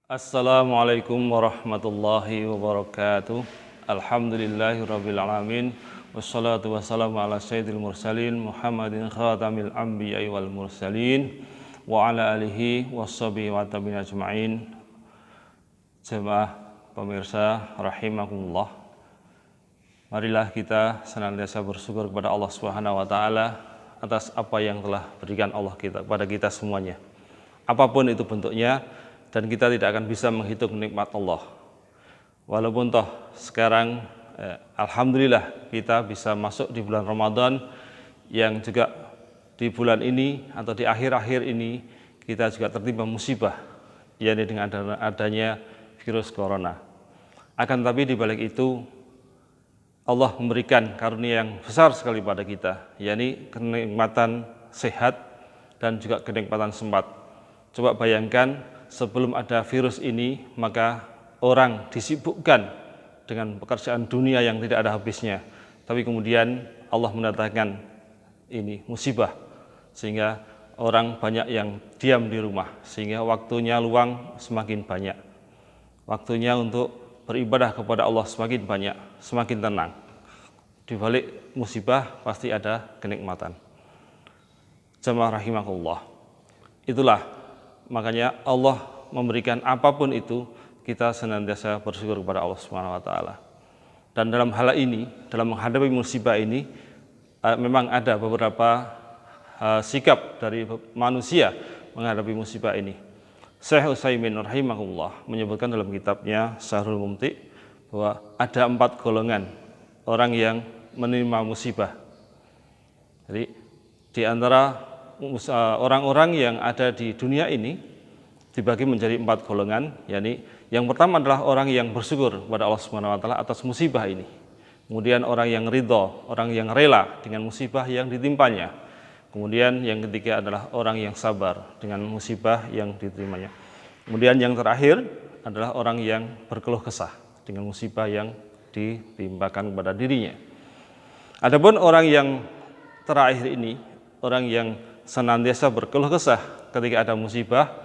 Assalamualaikum warahmatullahi wabarakatuh. Alhamdulillahirabbil alamin. Wassalatu wassalamu ala sayyidil mursalin Muhammadin khatamil anbiya'i wal mursalin wa ala alihi washabihi wa tabi'in ajma'in. Jemaah pemirsa rahimakumullah. Marilah kita senantiasa bersyukur kepada Allah Subhanahu wa taala atas apa yang telah berikan Allah kepada kita semuanya. Apapun itu bentuknya, dan kita tidak akan bisa menghitung nikmat Allah. Walaupun toh sekarang alhamdulillah kita bisa masuk di bulan Ramadan, yang juga di bulan ini atau di akhir-akhir ini kita juga tertimpa musibah, yakni dengan adanya virus corona. Akan tapi di balik itu Allah memberikan karunia yang besar sekali pada kita, yakni kenikmatan sehat dan juga kenikmatan sempat. Coba bayangkan, sebelum ada virus ini, maka orang disibukkan dengan pekerjaan dunia yang tidak ada habisnya. Tapi kemudian Allah mendatangkan ini musibah, sehingga orang banyak yang diam di rumah, sehingga waktunya luang semakin banyak. Waktunya untuk beribadah kepada Allah semakin banyak, semakin tenang. Di balik musibah pasti ada kenikmatan. Jamaah rahimakumullah. Itulah makanya Allah memberikan apapun itu, kita senantiasa bersyukur kepada Allah Subhanahu wa taala. Dan dalam hal ini, dalam menghadapi musibah ini, memang ada beberapa sikap dari manusia menghadapi musibah ini. Syekh Utsaimin rahimahullah menyebutkan dalam kitabnya Syahrul Mumti bahwa ada 4 golongan orang yang menerima musibah. Jadi di antara orang-orang yang ada di dunia ini dibagi menjadi 4 golongan, yakni yang pertama adalah orang yang bersyukur kepada Allah Subhanahu wa taala atas musibah ini. Kemudian orang yang ridho, orang yang rela dengan musibah yang ditimpanya. Kemudian yang ketiga adalah orang yang sabar dengan musibah yang diterimanya. Kemudian yang terakhir adalah orang yang berkeluh kesah dengan musibah yang ditimpakan kepada dirinya. Adapun orang yang terakhir ini, orang yang senantiasa berkeluh kesah ketika ada musibah,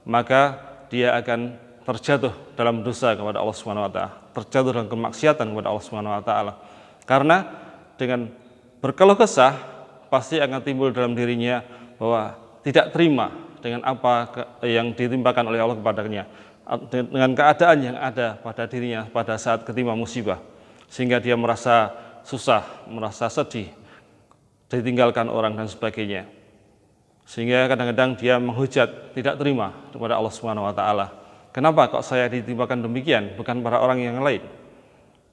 maka dia akan terjatuh dalam dosa kepada Allah Subhanahu wa taala, terjatuh dalam kemaksiatan kepada Allah Subhanahu wa taala. Karena dengan berkeluh kesah pasti akan timbul dalam dirinya bahwa tidak terima dengan apa yang ditimpakan oleh Allah kepadanya, dengan keadaan yang ada pada dirinya pada saat ketimpa musibah, sehingga dia merasa susah, merasa sedih, ditinggalkan orang dan sebagainya. Sehingga kadang-kadang dia menghujat, tidak terima kepada Allah Subhanahu wa taala. Kenapa kok saya ditimpakan demikian, bukan para orang yang lain?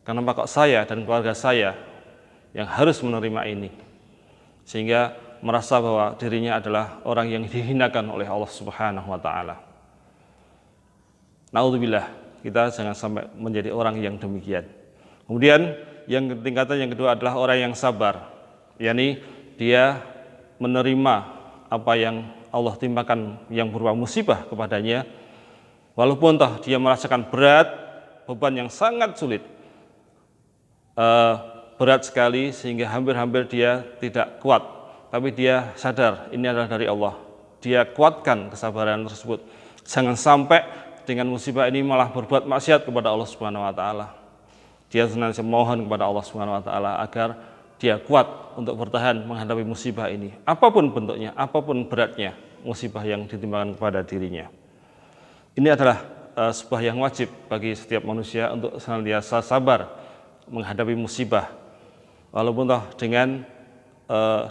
Kenapa kok saya dan keluarga saya yang harus menerima ini? Sehingga merasa bahwa dirinya adalah orang yang dihinakan oleh Allah Subhanahu wa taala. Naudzubillah, kita jangan sampai menjadi orang yang demikian. Kemudian yang tingkatan yang kedua adalah orang yang sabar, yakni dia menerima apa yang Allah timpakan yang berupa musibah kepadanya, walaupun toh dia merasakan berat, beban yang sangat sulit, berat sekali sehingga hampir-hampir dia tidak kuat, tapi dia sadar ini adalah dari Allah. Dia kuatkan kesabaran tersebut. Jangan sampai dengan musibah ini malah berbuat maksiat kepada Allah Subhanahu wa taala. Dia senantiasa mohon kepada Allah Subhanahu wa taala agar dia kuat untuk bertahan menghadapi musibah ini, apapun bentuknya, apapun beratnya musibah yang ditimpakan kepada dirinya. Ini adalah sebuah yang wajib bagi setiap manusia untuk senantiasa sabar menghadapi musibah, walaupun toh dengan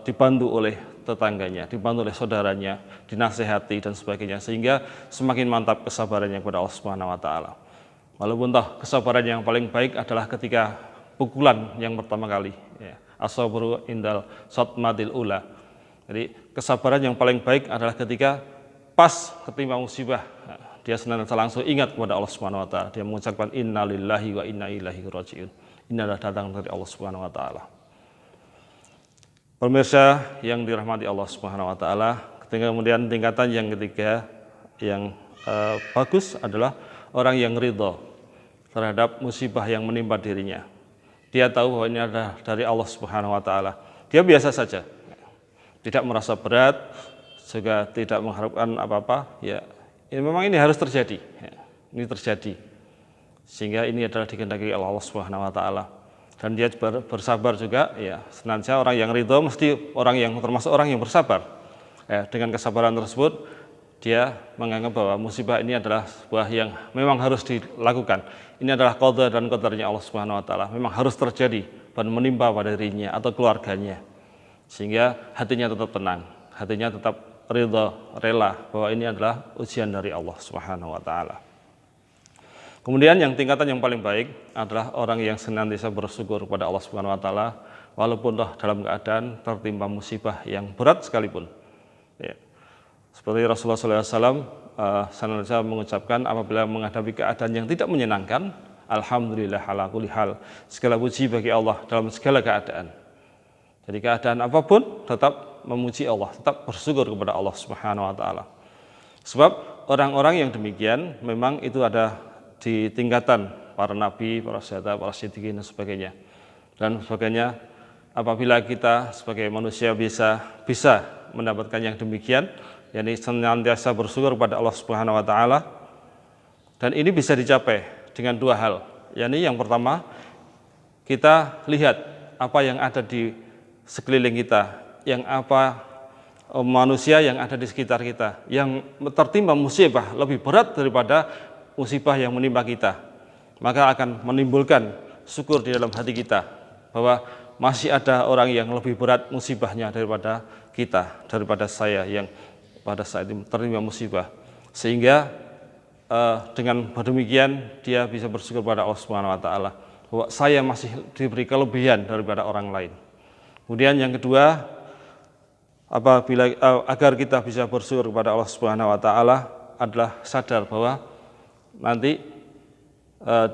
dibantu oleh tetangganya, dibantu oleh saudaranya, dinasehati dan sebagainya, sehingga semakin mantap kesabarannya kepada Allah Subhanahu wa taala. Walaupun toh kesabaran yang paling baik adalah ketika pukulan yang pertama kali, ya. As-sabru indal satmatil ula. Jadi kesabaran yang paling baik adalah ketika pas ketimpa musibah, dia senantiasa langsung ingat kepada Allah Subhanahu wa taala. Dia mengucapkan innalillahi wa inna ilaihi rajiun. Ini adalah datang dari Allah Subhanahu wa taala. Pemirsa yang dirahmati Allah Subhanahu wa taala, kemudian tingkatan yang ketiga yang bagus adalah orang yang ridho terhadap musibah yang menimpa dirinya. Dia tahu bahwa ini adalah dari Allah Subhanahu wa taala. Dia biasa saja, tidak merasa berat, juga tidak mengharapkan apa-apa. Ya memang ini harus terjadi. ini terjadi. Sehingga ini adalah dikehendaki oleh Allah Subhanahu wa taala. Dan dia bersabar juga, ya, senantiasa orang yang ridho mesti orang yang termasuk orang yang bersabar. Dengan kesabaran tersebut dia menganggap bahwa musibah ini adalah sebuah yang memang harus dilakukan. Ini adalah qada dan qadarnya Allah Subhanahu wa taala, memang harus terjadi dan menimpa pada dirinya atau keluarganya. Sehingga hatinya tetap tenang, hatinya tetap ridha, rela bahwa ini adalah ujian dari Allah Subhanahu wa taala. Kemudian yang tingkatan yang paling baik adalah orang yang senantiasa bersyukur kepada Allah Subhanahu wa taala walaupun dalam keadaan tertimpa musibah yang berat sekalipun. Ya. Seperti Rasulullah SAW senantiasa mengucapkan apabila menghadapi keadaan yang tidak menyenangkan, alhamdulillah ala kulli hal, segala puji bagi Allah dalam segala keadaan. Jadi keadaan apapun tetap memuji Allah, tetap bersyukur kepada Allah Subhanahu wa taala. Sebab orang-orang yang demikian memang itu ada di tingkatan para nabi, para syuhada, para siddiqin dan sebagainya. Dan sebagainya, apabila kita sebagai manusia bisa mendapatkan yang demikian, yakni senantiasa bersyukur kepada Allah Subhanahu wa taala, dan ini bisa dicapai dengan dua hal. Yakni yang pertama, kita lihat apa yang ada di sekeliling kita, yang apa manusia yang ada di sekitar kita, yang tertimpa musibah lebih berat daripada musibah yang menimpa kita, maka akan menimbulkan syukur di dalam hati kita bahwa masih ada orang yang lebih berat musibahnya daripada kita, daripada saya yang pada saat itu tertimpa musibah. Sehingga dengan demikian dia bisa bersyukur pada Allah Subhanahu wa taala bahwa saya masih diberi kelebihan daripada orang lain. Kemudian yang kedua, agar kita bisa bersyukur kepada Allah Subhanahu wa taala adalah sadar bahwa nanti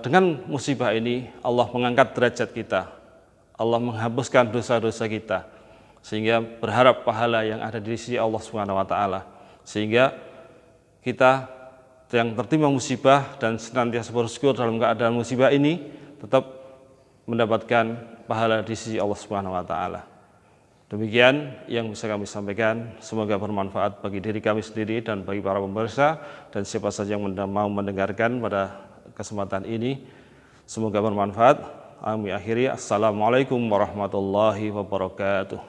dengan musibah ini Allah mengangkat derajat kita, Allah menghapuskan dosa-dosa kita, sehingga berharap pahala yang ada di sisi Allah Subhanahu wa taala, sehingga kita yang tertimpa musibah dan senantiasa bersyukur dalam keadaan musibah ini tetap mendapatkan pahala di sisi Allah Subhanahu wa taala. Demikian yang bisa kami sampaikan, semoga bermanfaat bagi diri kami sendiri dan bagi para pemirsa dan siapa saja yang mau mendengarkan pada kesempatan ini. Semoga bermanfaat. Kami akhiri, assalamualaikum warahmatullahi wabarakatuh.